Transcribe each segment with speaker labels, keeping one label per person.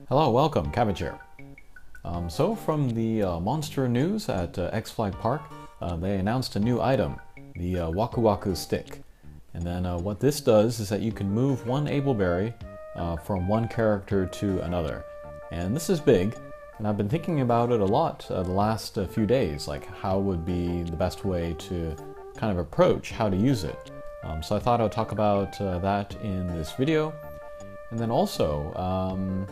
Speaker 1: Hello, welcome, Cabbage here. So from the monster news at X-Flag Park, they announced a new item, the Wakuwaku Stick. And then what this does is that you can move one ableberry from one character to another. And this is big, and I've been thinking about it a lot the last few days, like how would be the best way to kind of approach how to use it. So I thought I would talk about that in this video. And then also,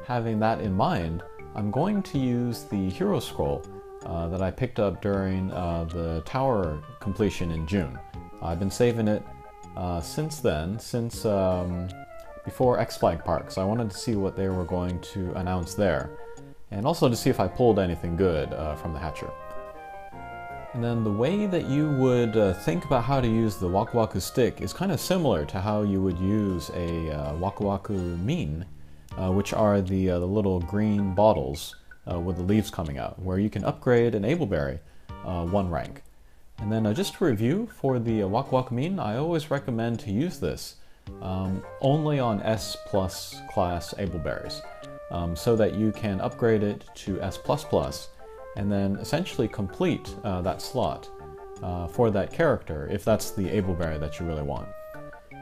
Speaker 1: having that in mind, I'm going to use the hero scroll that I picked up during the tower completion in June. I've been saving it since then, since before X-Flag Park, so I wanted to see what they were going to announce there, and also to see if I pulled anything good from the hatcher. And then the way that you would think about how to use the Wakuwaku Stick is kind of similar to how you would use a Wakuwaku Mean, which are the little green bottles with the leaves coming out, where you can upgrade an ableberry one rank. And then just to review, for the Wakuwaku Mean, I always recommend to use this only on S+ class ableberries, so that you can upgrade it to S++, and then essentially complete that slot for that character, if that's the ableberry that you really want.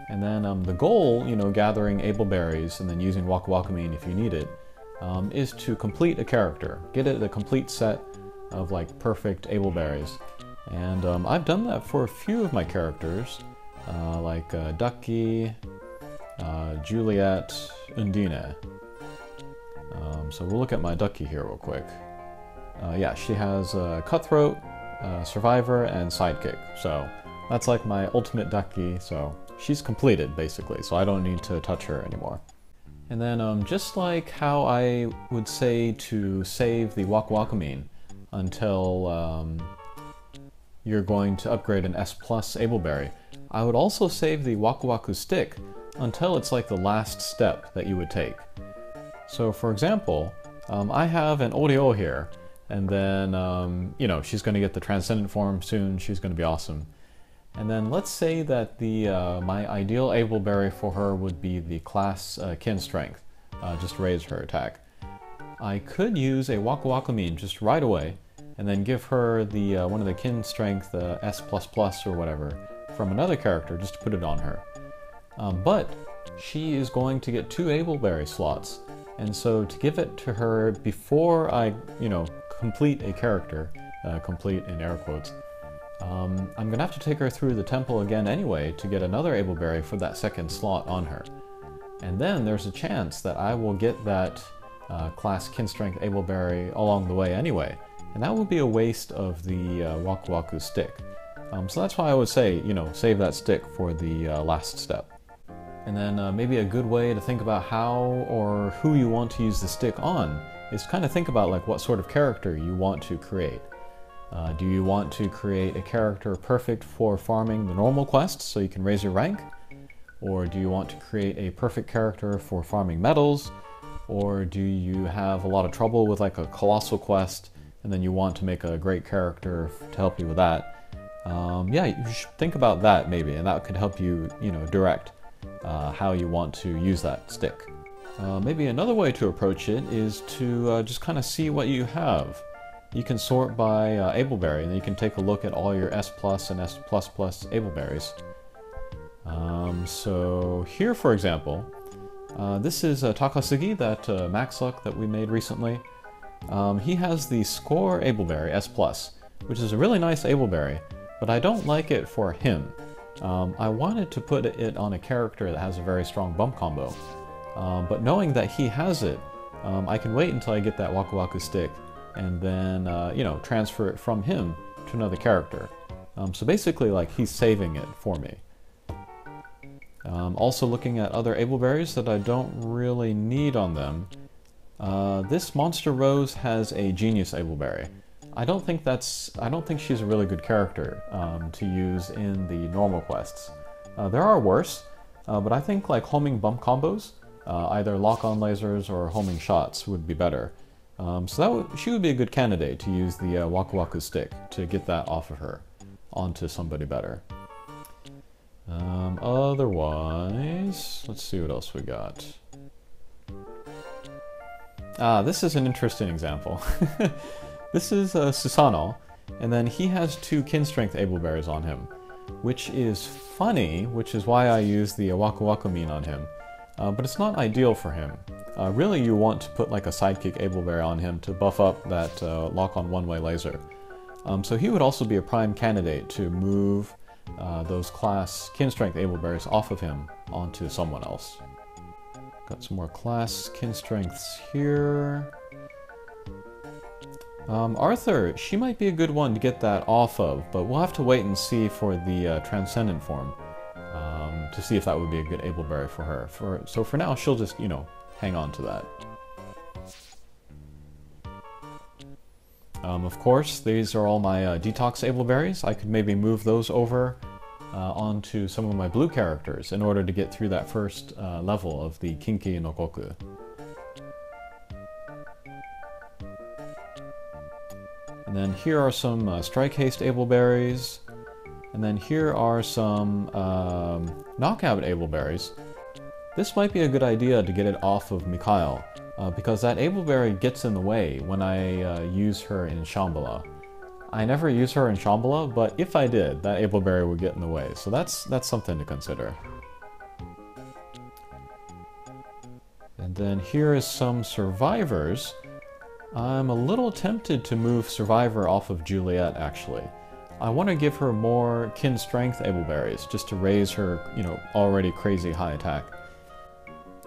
Speaker 1: And then the goal, gathering ableberries and then using Wakuwaku Mean if you need it, is to complete a character. Get it a complete set of like perfect ableberries. And I've done that for a few of my characters, like Ducky, Juliet, Undine. So we'll look at my Ducky here real quick. Yeah, she has Cutthroat, Survivor, and Sidekick. So that's like my ultimate Ducky, so she's completed basically, so I don't need to touch her anymore. And then just like how I would say to save the Wakuwaku Mean until you're going to upgrade an S+ ableberry, I would also save the Wakuwaku Stick until it's like the last step that you would take. So for example, I have an Oreo here, and then, she's going to get the Transcendent form soon. She's going to be awesome. And then let's say that the my ideal ableberry for her would be the class Kin Strength, just raise her attack. I could use a Wakuwaku Mean just right away, and then give her the one of the Kin Strength S++ or whatever from another character just to put it on her. But she is going to get 2 ableberry slots, and so to give it to her before I, complete a character, complete in air quotes, I'm going to have to take her through the temple again anyway to get another ableberry for that second slot on her. And then there's a chance that I will get that class Kin Strength ableberry along the way anyway, and that would be a waste of the Wakuwaku Stick. So that's why I would say, save that stick for the last step. And then maybe a good way to think about how or who you want to use the stick on is kind of think about like what sort of character you want to create. Do you want to create a character perfect for farming the normal quests so you can raise your rank? Or do you want to create a perfect character for farming medals? Or do you have a lot of trouble with like a colossal quest and then you want to make a great character to help you with that? Yeah, you should think about that maybe, and that could help you, direct how you want to use that stick. Maybe another way to approach it is to just kind of see what you have. You can sort by ableberry, and then you can take a look at all your S+ and S++ ableberries. So here, for example, this is Takasugi, that Max Luck that we made recently. He has the Score ableberry, S+, which is a really nice ableberry, but I don't like it for him. I wanted to put it on a character that has a very strong bump combo, but knowing that he has it, I can wait until I get that Wakuwaku Stick and then, transfer it from him to another character. So basically, like, he's saving it for me. Also looking at other ableberries that I don't really need on them, this Monster Rose has a Genius ableberry. I don't think she's a really good character to use in the normal quests. There are worse, but I think like homing bump combos, either lock-on lasers or homing shots would be better. So she would be a good candidate to use the Wakuwaku Stick to get that off of her onto somebody better. Otherwise, let's see what else we got. This is an interesting example. This is Susanoo, and then he has 2 kin strength ableberries on him, which is funny, which is why I use the Wakuwaku mean on him. But it's not ideal for him. Really, you want to put like a sidekick ableberry on him to buff up that lock-on one-way laser. So he would also be a prime candidate to move those class kin strength ableberries off of him onto someone else. Got some more class kin strengths here. Arthur, she might be a good one to get that off of, but we'll have to wait and see for the Transcendent form to see if that would be a good ableberry for her. So for now, she'll just, you know, hang on to that. Of course, these are all my detox ableberries. I could maybe move those over onto some of my blue characters in order to get through that first level of the Kinki no Koku. And then here are some Strike Haste ableberries. And then here are some Knockout ableberries. This might be a good idea to get it off of Mikhail, because that ableberry gets in the way when I use her in Shambhala. I never use her in Shambhala, but if I did, that ableberry would get in the way, so that's something to consider. And then here is some Survivors. I'm a little tempted to move Survivor off of Juliet, actually. I want to give her more kin strength ableberries, just to raise her, you know, already crazy high attack.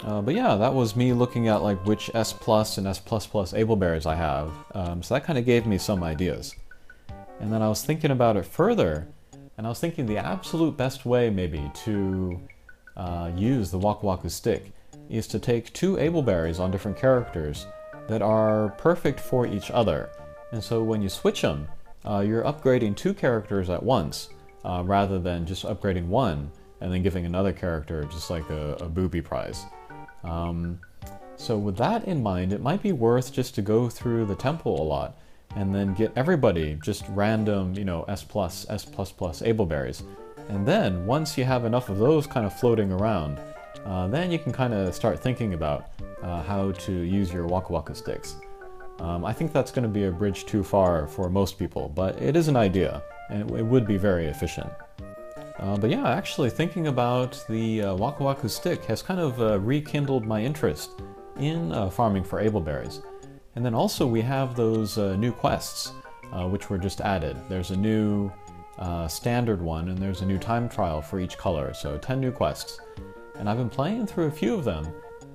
Speaker 1: But yeah, that was me looking at like which S plus and S plus plus ableberries I have, so that kind of gave me some ideas. And then I was thinking about it further, and I was thinking the absolute best way maybe to use the Wakuwaku Stick is to take 2 ableberries on different characters that are perfect for each other. And so when you switch them, you're upgrading 2 characters at once, rather than just upgrading one and then giving another character just like a booby prize. So with that in mind, it might be worth just to go through the temple a lot and then get everybody just random, you know, S+, S++ ableberries. And then once you have enough of those kind of floating around, then you can kind of start thinking about how to use your Wakuwaku sticks. I think that's going to be a bridge too far for most people, but it is an idea, and it would be very efficient. But yeah, actually thinking about the Wakuwaku Stick has kind of rekindled my interest in farming for ableberries. And then also we have those new quests, which were just added. There's a new standard one, and there's a new time trial for each color, so 10 new quests. And I've been playing through a few of them,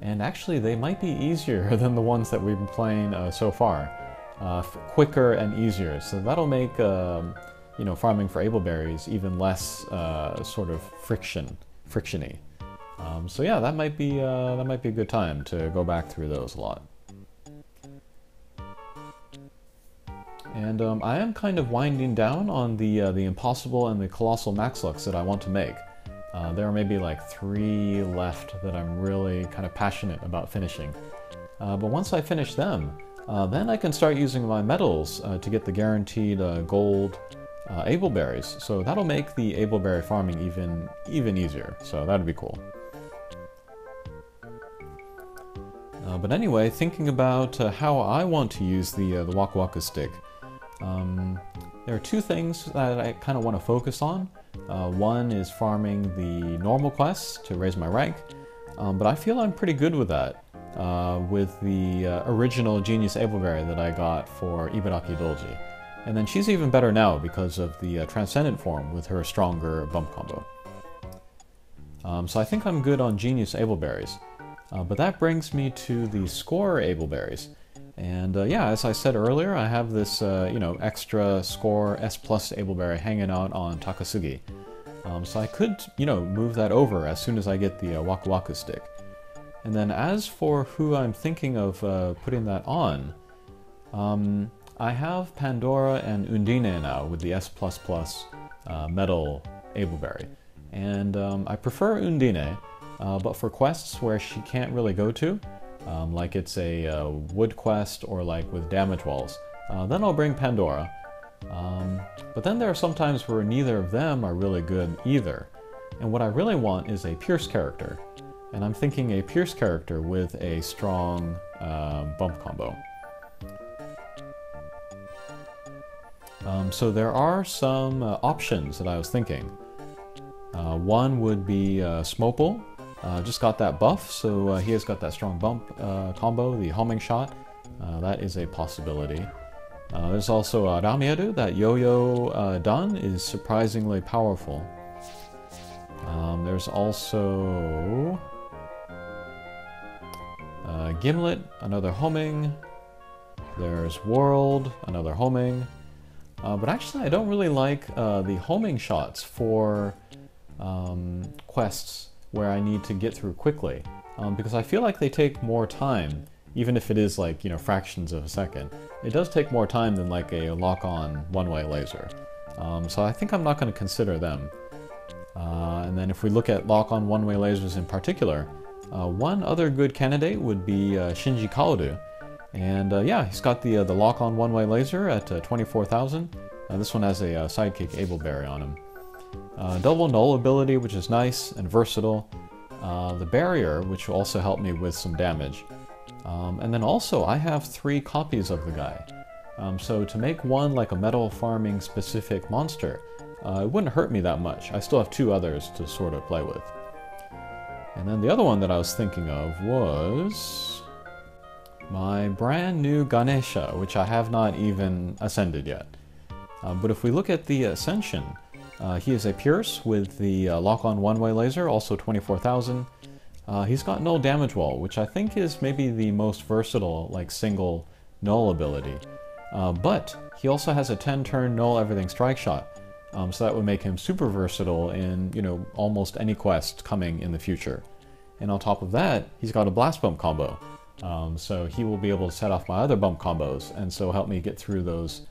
Speaker 1: and actually they might be easier than the ones that we've been playing so far. Quicker and easier, so that'll make you know, farming for ableberries even less sort of frictiony. So yeah, that might be a good time to go back through those a lot. And I am kind of winding down on the Impossible and the Colossal Maxlux that I want to make. There are maybe like 3 left that I'm really kind of passionate about finishing. But once I finish them, then I can start using my medals to get the guaranteed gold ableberries. So that'll make the ableberry farming even easier. So that'd be cool. But anyway, thinking about how I want to use the Wakuwaku Stick, there are 2 things that I kind of want to focus on. One is farming the normal quests to raise my rank, but I feel I'm pretty good with that, with the original Genius Ableberry that I got for Ibaraki Dolji. And then she's even better now because of the Transcendent form with her stronger bump combo. So I think I'm good on Genius Ableberries. But that brings me to the Score Ableberries. And yeah, as I said earlier, I have this you know, extra Score S+ Ableberry hanging out on Takasugi. So I could, you know, move that over as soon as I get the Wakuwaku Stick. And then as for who I'm thinking of putting that on, I have Pandora and Undine now with the S++ Metal Ableberry. And I prefer Undine, but for quests where she can't really go to, like it's a wood quest or like with damage walls, then I'll bring Pandora. But then there are some times where neither of them are really good either. And what I really want is a Pierce character. and I'm thinking a Pierce character with a strong bump combo. So there are some options that I was thinking. One would be Smopel. Just got that buff, so he has got that strong bump combo, the homing shot. That is a possibility. There's also Ramieru. That yo-yo done is surprisingly powerful. There's also Gimlet, another homing. There's World, another homing. But actually I don't really like the homing shots for quests where I need to get through quickly, because I feel like they take more time, even if it is like, you know, fractions of a second. It does take more time than like a lock-on one-way laser. So I think I'm not going to consider them. And then if we look at lock-on one-way lasers in particular, one other good candidate would be Shinji Kaoru. And yeah, he's got the lock-on one-way laser at 24,000. This one has a sidekick Ableberry on him. Double null ability, which is nice and versatile. The barrier, which will also help me with some damage. And then also, I have 3 copies of the guy. So to make one like a metal farming specific monster, it wouldn't hurt me that much. I still have 2 others to sort of play with. And then the other one that I was thinking of was my brand new Ganesha, which I have not even ascended yet. But if we look at the Ascension, he is a Pierce with the lock-on one-way laser, also 24,000. He's got null damage wall, which I think is maybe the most versatile, like, single null ability. But he also has a 10-turn null everything strike shot, so that would make him super versatile in, you know, almost any quest coming in the future. And on top of that, he's got a blast bump combo, so he will be able to set off my other bump combos, and so help me get through those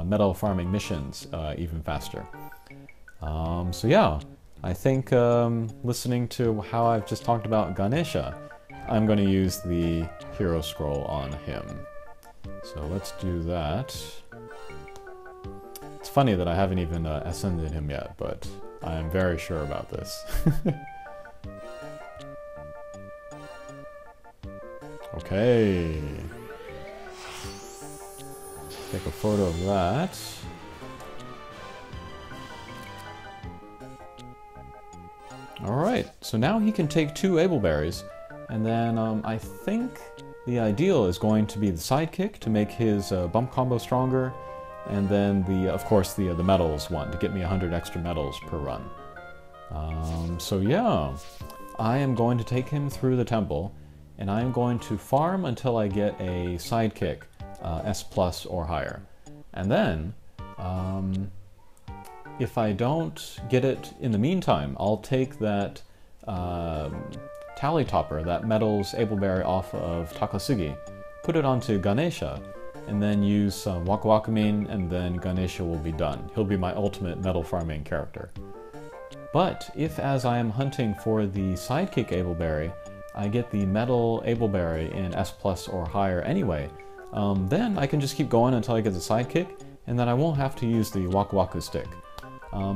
Speaker 1: metal farming missions even faster. So yeah, I think listening to how I've just talked about Ganesha, I'm going to use the hero scroll on him. So let's do that. It's funny that I haven't even ascended him yet, but I am very sure about this. Okay. Take a photo of that. Alright, so now he can take 2 Ableberries, and then I think the ideal is going to be the sidekick to make his bump combo stronger, and then of course the metals one to get me 100 extra metals per run. So yeah, I am going to take him through the temple, and I am going to farm until I get a sidekick S+ or higher. And then, if I don't get it in the meantime, I'll take that tally topper, that metals Ableberry off of Takasugi, put it onto Ganesha, and then use some Wakuwaku, and then Ganesha will be done. He'll be my ultimate metal farming character. But if, as I am hunting for the sidekick Ableberry, I get the metal Ableberry in S+ or higher anyway, then I can just keep going until I get the sidekick, and then I won't have to use the Wakuwaku Stick.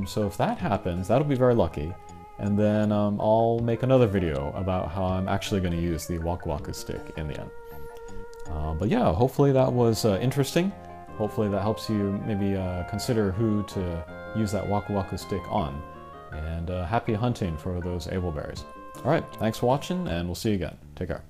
Speaker 1: So if that happens, that'll be very lucky, and then I'll make another video about how I'm actually going to use the Wakuwaku Stick in the end. But yeah, hopefully that was interesting. Hopefully that helps you maybe consider who to use that Wakuwaku Stick on. And happy hunting for those Ableberries. Alright, thanks for watching, and we'll see you again. Take care.